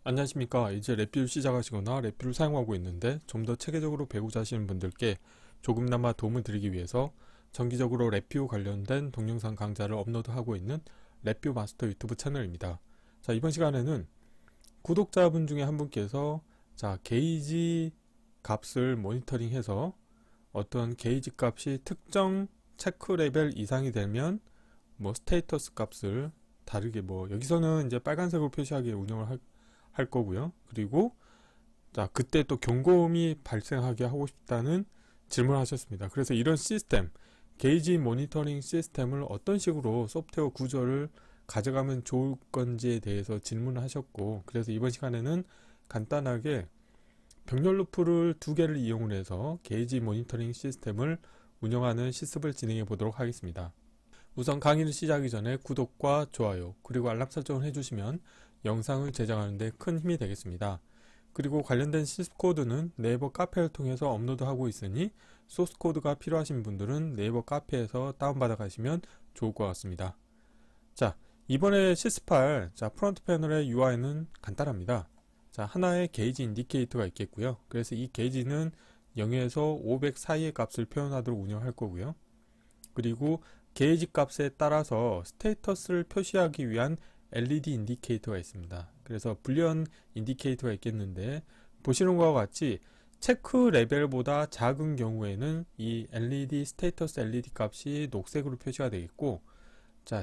안녕하십니까. 이제 랩뷰를 시작하시거나 랩뷰를 사용하고 있는데 좀 더 체계적으로 배우자 하시는 분들께 조금나마 도움을 드리기 위해서 정기적으로 랩뷰 관련된 동영상 강좌를 업로드하고 있는 랩뷰 마스터 유튜브 채널입니다. 자, 이번 시간에는 구독자분 중에 한 분께서 게이지 값을 모니터링해서 어떤 게이지 값이 특정 체크 레벨 이상이 되면 스테이터스 값을 다르게 여기서는 이제 빨간색으로 표시하게 운영을 할 거고요. 그리고 그때 또 경고음이 발생하게 하고 싶다는 질문을 하셨습니다. 그래서 이런 시스템, 게이지 모니터링 시스템을 어떤 식으로 소프트웨어 구조를 가져가면 좋을 건지에 대해서 질문을 하셨고, 그래서 이번 시간에는 간단하게 병렬 루프를 두 개를 이용을 해서 게이지 모니터링 시스템을 운영하는 실습을 진행해 보도록 하겠습니다. 우선 강의를 시작하기 전에 구독과 좋아요 그리고 알람 설정을 해주시면 영상을 제작하는 데 큰 힘이 되겠습니다. 그리고 관련된 실습 코드는 네이버 카페를 통해서 업로드하고 있으니 소스 코드가 필요하신 분들은 네이버 카페에서 다운받아 가시면 좋을 것 같습니다. 자, 이번에 실습할 프론트 패널의 UI는 간단합니다. 하나의 게이지 인디케이터가 있겠고요. 그래서 이 게이지는 0에서 500 사이의 값을 표현하도록 운영할 거고요. 그리고 게이지 값에 따라서 스테이터스를 표시하기 위한 LED 인디케이터가 있습니다. 그래서 불리언 인디케이터가 있겠는데, 보시는 것과 같이 체크 레벨보다 작은 경우에는 이 LED 스테이터스 LED 값이 녹색으로 표시가 되겠고,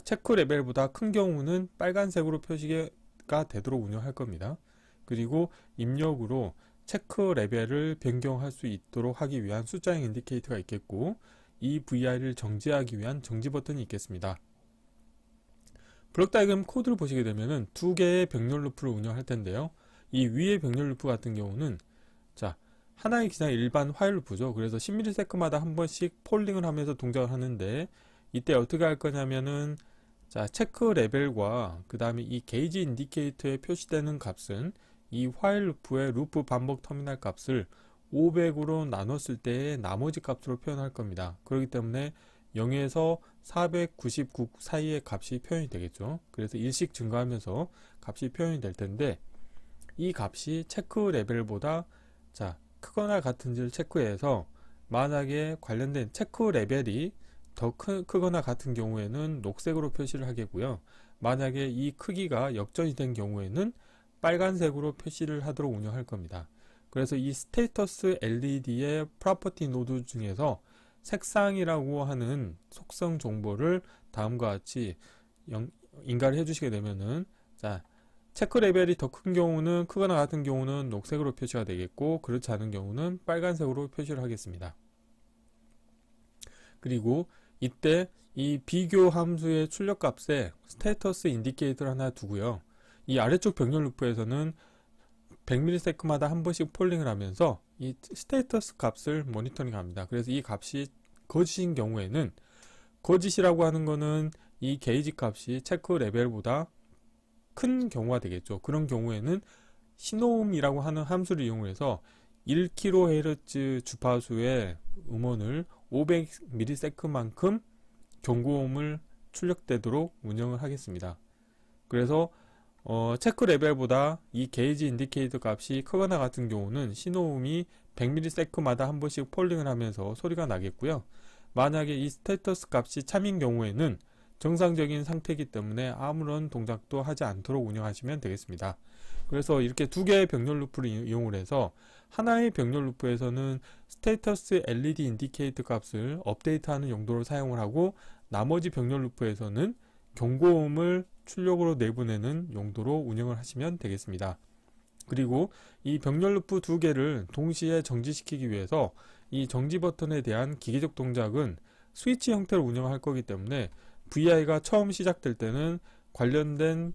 체크 레벨보다 큰 경우는 빨간색으로 표시가 되도록 운영할 겁니다. 그리고 입력으로 체크 레벨을 변경할 수 있도록 하기 위한 숫자형 인디케이터가 있겠고, 이 VI를 정지하기 위한 정지 버튼이 있겠습니다. 블록 다이그램 코드를 보시게 되면은 두 개의 병렬 루프를 운영할 텐데요. 이 위의 병렬 루프 같은 경우는 하나의 그냥 일반 화일 루프죠. 그래서 10ms마다 한 번씩 폴링을 하면서 동작을 하는데, 이때 어떻게 할 거냐면은 체크 레벨과 그 다음에 이 게이지 인디케이터에 표시되는 값은 이 화일 루프의 루프 반복 터미널 값을 500으로 나눴을 때의 나머지 값으로 표현할 겁니다. 그렇기 때문에 0에서 499 사이의 값이 표현이 되겠죠. 그래서 일씩 증가하면서 값이 표현이 될 텐데, 이 값이 체크 레벨보다 크거나 같은지를 체크해서, 만약에 관련된 체크 레벨이 더 크거나 같은 경우에는 녹색으로 표시를 하겠고요. 만약에 이 크기가 역전이 된 경우에는 빨간색으로 표시를 하도록 운영할 겁니다. 그래서 이 스테이터스 LED의 프로퍼티 노드 중에서 색상이라고 하는 속성 정보를 다음과 같이 인가를 해주시게 되면은, 체크 레벨이 더 큰 경우는, 크거나 같은 경우는 녹색으로 표시가 되겠고, 그렇지 않은 경우는 빨간색으로 표시를 하겠습니다. 그리고 이때 이 비교 함수의 출력값에 스테이터스 인디케이터를 하나 두고요. 이 아래쪽 병렬 루프에서는 100ms마다 한 번씩 폴링을 하면서 이 스테이터스 값을 모니터링 합니다. 그래서 이 값이 거짓인 경우에는, 거짓이라고 하는 거는 이 게이지 값이 체크 레벨보다 큰 경우가 되겠죠. 그런 경우에는 신호음이라고 하는 함수를 이용해서 1kHz 주파수의 음원을 500ms만큼 경고음을 출력되도록 운영을 하겠습니다. 그래서 체크 레벨보다 이 게이지 인디케이터 값이 크거나 같은 경우는 신호음이 100ms마다 한 번씩 폴링을 하면서 소리가 나겠고요. 만약에 이 스테이터스 값이 참인 경우에는 정상적인 상태이기 때문에 아무런 동작도 하지 않도록 운영하시면 되겠습니다. 그래서 이렇게 두 개의 병렬 루프를 이용을 해서, 하나의 병렬 루프에서는 스테이터스 LED 인디케이터 값을 업데이트하는 용도로 사용을 하고, 나머지 병렬 루프에서는 경고음을 출력으로 내보내는 용도로 운영을 하시면 되겠습니다. 그리고 이 병렬 루프 두 개를 동시에 정지시키기 위해서 이 정지 버튼에 대한 기계적 동작은 스위치 형태로 운영할 거기 때문에, VI가 처음 시작될 때는 관련된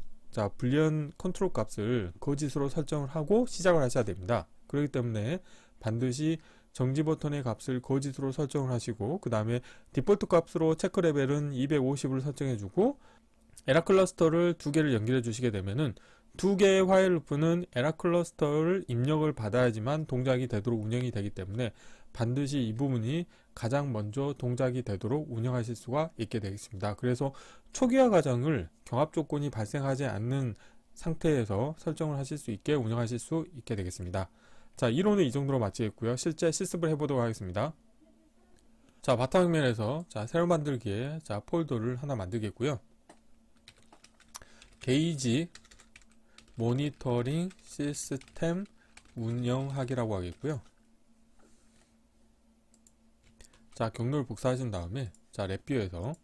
불리언 컨트롤 값을 거짓으로 설정을 하고 시작을 하셔야 됩니다. 그렇기 때문에 반드시 정지 버튼의 값을 거짓으로 설정을 하시고, 그 다음에 디폴트 값으로 체크 레벨은 250을 설정해 주고, 에라 클러스터를 두 개를 연결해 주시게 되면은 두 개의 화일 루프는 에라 클러스터를 입력을 받아야지만 동작이 되도록 운영이 되기 때문에, 반드시 이 부분이 가장 먼저 동작이 되도록 운영하실 수가 있게 되겠습니다. 그래서 초기화 과정을 경합 조건이 발생하지 않는 상태에서 설정을 하실 수 있게 운영하실 수 있게 되겠습니다. 자, 이론은 이 정도로 마치겠고요. 실제 실습을 해보도록 하겠습니다. 자, 바탕화면에서 자, 새로 만들기에 자, 폴더를 하나 만들겠고요. 게이지 모니터링 시스템 운영하기라고 하겠고요. 자, 경로를 복사하신 다음에 자, 랩뷰에서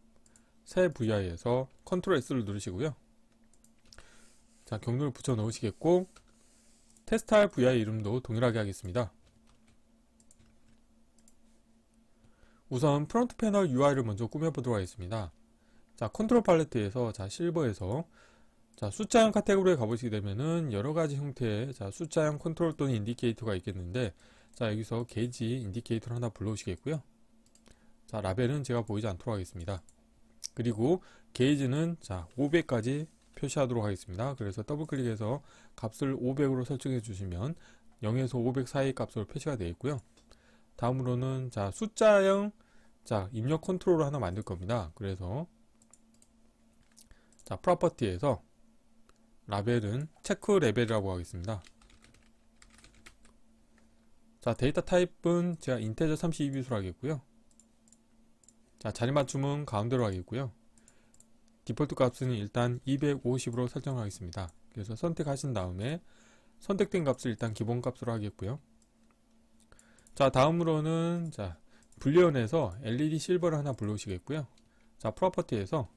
새 VI에서 컨트롤 S를 누르시고요. 자, 경로를 붙여 넣으시겠고 테스트할 VI 이름도 동일하게 하겠습니다. 우선 프론트 패널 UI를 먼저 꾸며보도록 하겠습니다. 자, 컨트롤 팔레트에서 자, 실버에서 자, 숫자형 카테고리에 가보시게 되면은 여러가지 형태의 자, 숫자형 컨트롤 또는 인디케이터가 있겠는데 자, 여기서 게이지 인디케이터를 하나 불러오시겠고요. 자, 라벨은 제가 보이지 않도록 하겠습니다. 그리고 게이지는 자, 500까지 표시하도록 하겠습니다. 그래서 더블 클릭해서 값을 500으로 설정해 주시면 0에서 500 사이 값으로 표시가 되겠고요. 다음으로는 자, 숫자형 자, 입력 컨트롤을 하나 만들 겁니다. 그래서 자, 프로퍼티에서 라벨은 체크 레벨이라고 하겠습니다. 자, 데이터 타입은 제가 인테저 32비트로 하겠고요. 자, 자리 맞춤은 가운데로 하겠고요. 디폴트 값은 일단 250으로 설정하겠습니다. 그래서 선택하신 다음에 선택된 값을 일단 기본 값으로 하겠고요. 자, 다음으로는 자, 불리언에서 LED 실버를 하나 불러오시겠고요. 자, 프로퍼티에서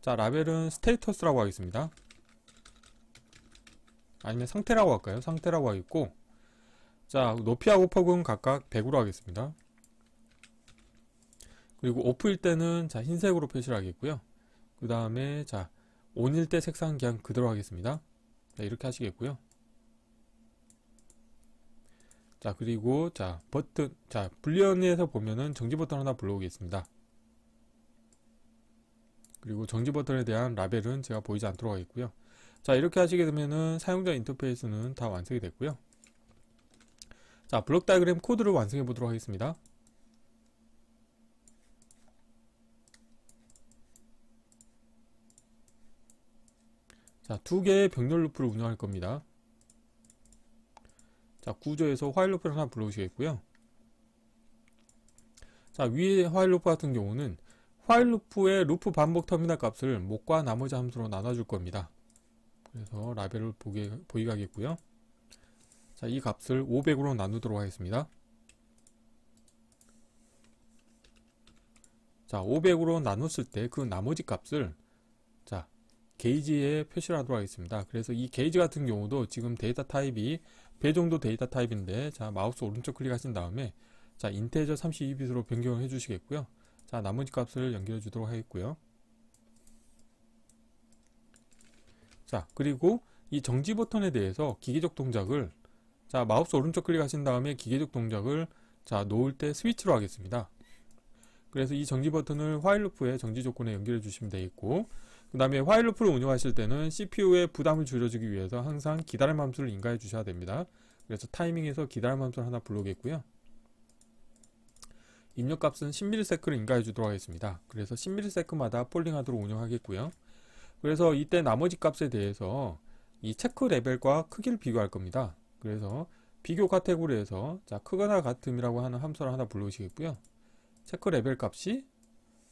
자, 라벨은 스테이터스라고 하겠습니다. 아니면 상태라고 할까요? 상태라고 하겠고, 자, 높이하고 폭은 각각 100으로 하겠습니다. 그리고 오프일 때는 자, 흰색으로 표시를 하겠고요. 그 다음에 자, 온일 때 색상 그냥 그대로 하겠습니다. 자, 이렇게 하시겠고요. 자, 그리고 자, 버튼 자, 불리언에서 보면은 정지 버튼 하나 불러오겠습니다. 그리고 정지 버튼에 대한 라벨은 제가 보이지 않도록 하겠고요. 자, 이렇게 하시게 되면은 사용자 인터페이스는 다 완성이 됐고요. 자, 블록 다이그램 코드를 완성해 보도록 하겠습니다. 자, 두 개의 병렬 루프를 운영할 겁니다. 자, 구조에서 화일 루프를 하나 불러오시겠고요. 자, 위에 화일 루프 같은 경우는 화일 루프의 루프 반복 터미널 값을 목과 나머지 함수로 나눠줄 겁니다. 그래서 라벨을 보이게 하겠고요. 자, 이 값을 500으로 나누도록 하겠습니다. 자, 500으로 나눴을 때 그 나머지 값을 자, 게이지에 표시를 하도록 하겠습니다. 그래서 이 게이지 같은 경우도 지금 데이터 타입이 배 정도 데이터 타입인데 자, 마우스 오른쪽 클릭하신 다음에 자, 인테저 32비트로 변경을 해 주시겠고요. 자, 나머지 값을 연결해 주도록 하겠고요. 자, 그리고 이 정지 버튼에 대해서 기계적 동작을 자, 마우스 오른쪽 클릭하신 다음에 기계적 동작을 자, 놓을 때 스위치로 하겠습니다. 그래서 이 정지 버튼을 화일 루프의 정지 조건에 연결해 주시면 되겠고, 그 다음에 화일 루프를 운영하실 때는 CPU의 부담을 줄여주기 위해서 항상 기다림 함수를 인가해 주셔야 됩니다. 그래서 타이밍에서 기다림 함수를 하나 불러오겠고요. 입력값은 10ms를 인가해 주도록 하겠습니다. 그래서 10ms마다 폴링하도록 운영하겠고요. 그래서 이때 나머지 값에 대해서 이 체크 레벨과 크기를 비교할 겁니다. 그래서 비교 카테고리에서 자, 크거나 같음이라고 하는 함수를 하나 불러오시겠고요. 체크 레벨 값이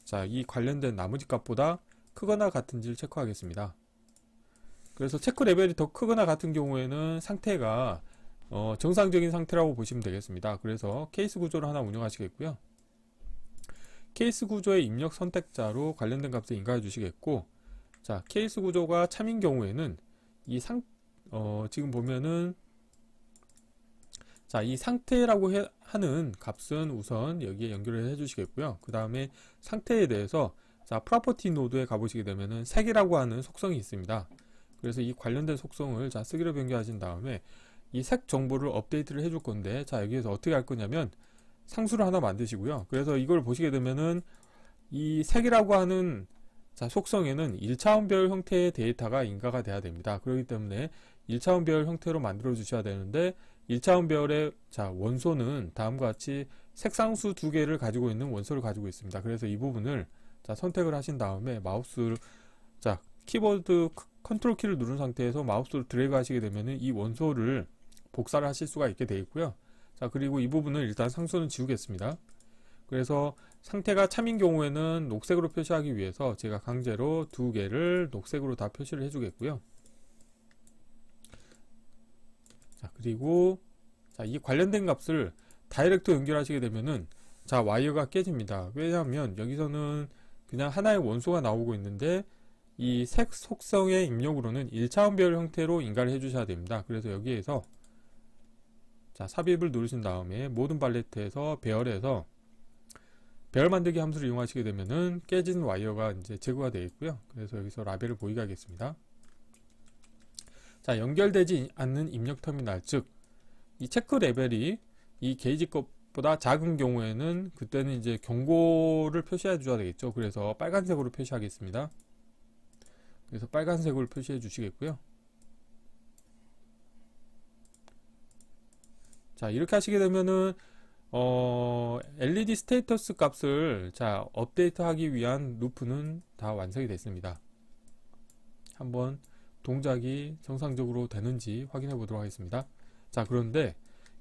자, 이 관련된 나머지 값보다 크거나 같은지를 체크하겠습니다. 그래서 체크 레벨이 더 크거나 같은 경우에는 상태가 정상적인 상태라고 보시면 되겠습니다. 그래서 케이스 구조를 하나 운영하시겠고요. 케이스 구조의 입력 선택자로 관련된 값을 인가해 주시겠고, 자, 케이스 구조가 참인 경우에는 이 지금 보면은 자, 이 상태라고 하는 값은 우선 여기에 연결을 해 주시겠고요. 그 다음에 상태에 대해서 자, 프로퍼티 노드에 가보시게 되면은 색이라고 하는 속성이 있습니다. 그래서 이 관련된 속성을 자, 쓰기로 변경하신 다음에 이 색 정보를 업데이트를 해줄 건데, 자, 여기에서 어떻게 할 거냐면 상수를 하나 만드시고요. 그래서 이걸 보시게 되면은 이 색이라고 하는 자, 속성에는 1차원별 형태의 데이터가 인가가 돼야 됩니다. 그렇기 때문에 1차원별 형태로 만들어 주셔야 되는데, 1차원별의 자, 원소는 다음과 같이 색상수 두 개를 가지고 있는 원소를 가지고 있습니다. 그래서 이 부분을 자, 선택을 하신 다음에 마우스를 자, 키보드 컨트롤 키를 누른 상태에서 마우스로 드래그 하시게 되면은 이 원소를 복사를 하실 수가 있게 되어 있고요. 자, 그리고 이 부분을 일단 상수는 지우겠습니다. 그래서 상태가 참인 경우에는 녹색으로 표시하기 위해서 제가 강제로 두 개를 녹색으로 다 표시를 해주겠고요. 자, 그리고 자, 이 관련된 값을 다이렉트 연결하시게 되면은 자, 와이어가 깨집니다. 왜냐하면 여기서는 그냥 하나의 원소가 나오고 있는데 이 색 속성의 입력으로는 1차원 배열 형태로 인가를 해주셔야 됩니다. 그래서 여기에서 자, 삽입을 누르신 다음에 모든 팔레트에서 배열에서 배열 만들기 함수를 이용하시게 되면은 깨진 와이어가 이제 제거가 되어 있고요. 그래서 여기서 라벨을 보이게 하겠습니다. 자, 연결되지 않는 입력 터미널, 즉 이 체크 레벨이 이 게이지 것보다 작은 경우에는 그때는 이제 경고를 표시해 줘야 되겠죠. 그래서 빨간색으로 표시하겠습니다. 그래서 빨간색으로 표시해 주시겠고요. 자, 이렇게 하시게 되면은 LED 스테이터스 값을 자, 업데이트 하기 위한 루프는 다 완성이 됐습니다. 한번 동작이 정상적으로 되는지 확인해 보도록 하겠습니다. 자, 그런데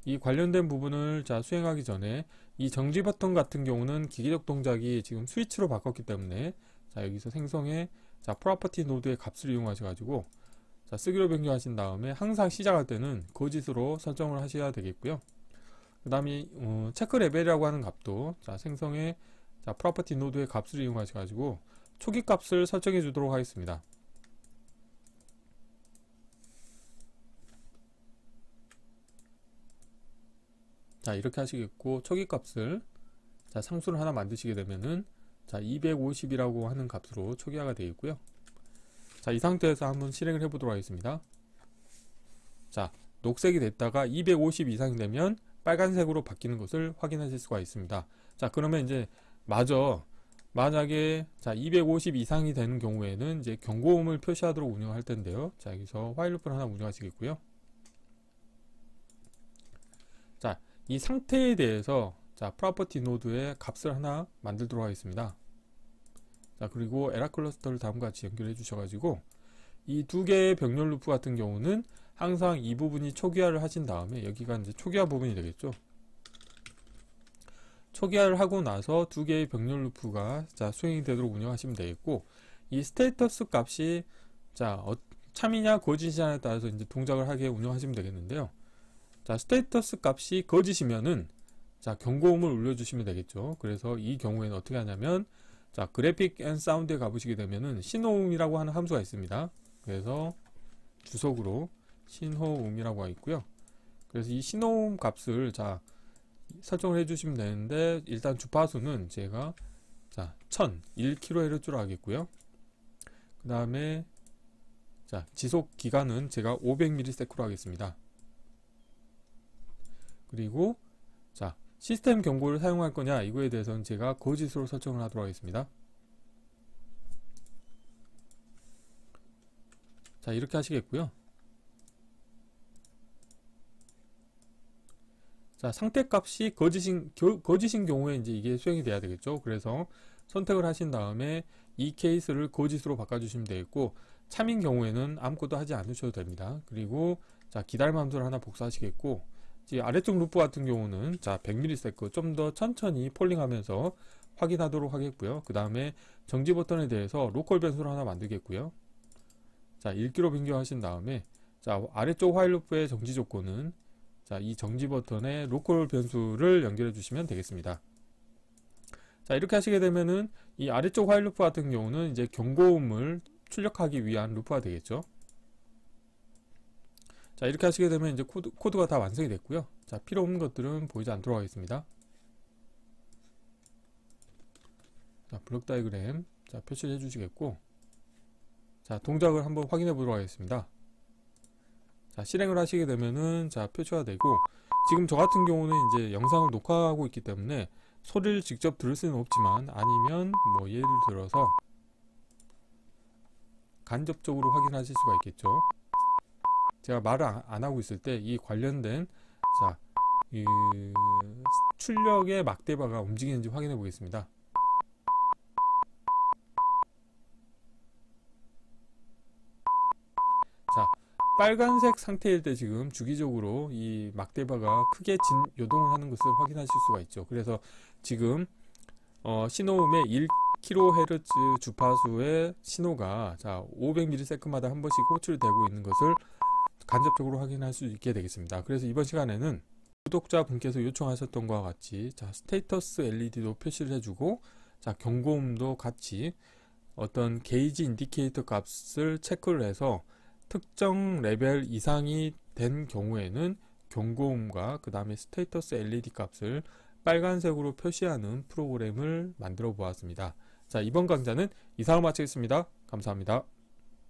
이 관련된 부분을 자, 수행하기 전에 이 정지 버튼 같은 경우는 기계적 동작이 지금 스위치로 바꿨기 때문에 자, 여기서 생성의 자, 프로퍼티 노드의 값을 이용하셔 가지고 자, 쓰기로 변경하신 다음에 항상 시작할 때는 거짓으로 설정을 하셔야 되겠고요. 그 다음에 체크 레벨이라고 하는 값도 자, 생성의 자, 프로퍼티 노드의 값을 이용하셔 가지고 초기 값을 설정해 주도록 하겠습니다. 자, 이렇게 하시겠고, 초기 값을 자, 상수를 하나 만드시게 되면은 자, 250이라고 하는 값으로 초기화가 되어 있고요. 자, 이 상태에서 한번 실행을 해 보도록 하겠습니다. 자, 녹색이 됐다가 250 이상이 되면 빨간색으로 바뀌는 것을 확인하실 수가 있습니다. 자, 그러면 이제 만약에 자, 250 이상이 되는 경우에는 이제 경고음을 표시하도록 운영할 텐데요. 자, 여기서 화일 루프를 하나 운영하시겠고요. 자, 이 상태에 대해서 자, 프로퍼티 노드의 값을 하나 만들도록 하겠습니다. 자, 그리고 에라 클러스터를 다음과 같이 연결해 주셔가지고 이 두 개의 병렬 루프 같은 경우는 항상 이 부분이 초기화를 하신 다음에 여기가 이제 초기화 부분이 되겠죠. 초기화를 하고 나서 두 개의 병렬 루프가 자, 수행이 되도록 운영하시면 되겠고, 이 스테이터스 값이 자, 참이냐 거짓이냐에 따라서 이제 동작을 하게 운영하시면 되겠는데요. 자, 스테이터스 값이 거짓이면은 자, 경고음을 울려주시면 되겠죠. 그래서 이 경우에는 어떻게 하냐면 자, 그래픽 앤 사운드에 가보시게 되면은 신호음이라고 하는 함수가 있습니다. 그래서 주석으로 신호음이라고 있고요. 그래서 이 신호음 값을 자, 설정을 해주시면 되는데 일단 주파수는 제가 자, 1000 1kHz로 하겠고요. 그 다음에 자, 지속 기간은 제가 500ms로 하겠습니다. 그리고 자, 시스템 경고를 사용할 거냐 이거에 대해서는 제가 거짓으로 설정을 하도록 하겠습니다. 자, 이렇게 하시겠고요. 자, 상태값이 거짓인 경우에 이제 이게 수행이 돼야 되겠죠. 그래서 선택을 하신 다음에 이 케이스를 거짓으로 바꿔주시면 되겠고, 참인 경우에는 아무것도 하지 않으셔도 됩니다. 그리고 자, 기다림 함수를 하나 복사하시겠고, 아래쪽 루프 같은 경우는 자, 100ms 좀 더 천천히 폴링하면서 확인하도록 하겠고요. 그 다음에 정지 버튼에 대해서 로컬 변수를 하나 만들겠고요. 자, 1km 변경하신 다음에 자, 아래쪽 화일 루프의 정지 조건은 자, 이 정지 버튼에 로컬 변수를 연결해 주시면 되겠습니다. 자, 이렇게 하시게 되면은 이 아래쪽 화일 루프 같은 경우는 이제 경고음을 출력하기 위한 루프가 되겠죠. 자, 이렇게 하시게 되면 이제 코드가 다 완성이 됐고요. 자, 필요 없는 것들은 보이지 않도록 하겠습니다. 자, 블록 다이그램 자, 표시를 해주시겠고, 자, 동작을 한번 확인해 보도록 하겠습니다. 자, 실행을 하시게 되면은 자, 표시가 되고, 지금 저 같은 경우는 이제 영상을 녹화하고 있기 때문에 소리를 직접 들을 수는 없지만, 아니면 뭐 예를 들어서 간접적으로 확인하실 수가 있겠죠. 제가 말을 안 하고 있을 때 이 관련된 자, 이 출력의 막대바가 움직이는지 확인해 보겠습니다. 빨간색 상태일 때 지금 주기적으로 이 막대바가 크게 요동을 하는 것을 확인하실 수가 있죠. 그래서 지금 신호음의 1kHz 주파수의 신호가 500ms마다 한 번씩 호출되고 있는 것을 간접적으로 확인할 수 있게 되겠습니다. 그래서 이번 시간에는 구독자분께서 요청하셨던 것과 같이 스테이터스 LED도 표시를 해주고 경고음도 같이 어떤 게이지 인디케이터 값을 체크를 해서 특정 레벨 이상이 된 경우에는 경고음과 그 다음에 스테이터스 LED 값을 빨간색으로 표시하는 프로그램을 만들어 보았습니다. 이번 강좌는 이상으로 마치겠습니다. 감사합니다.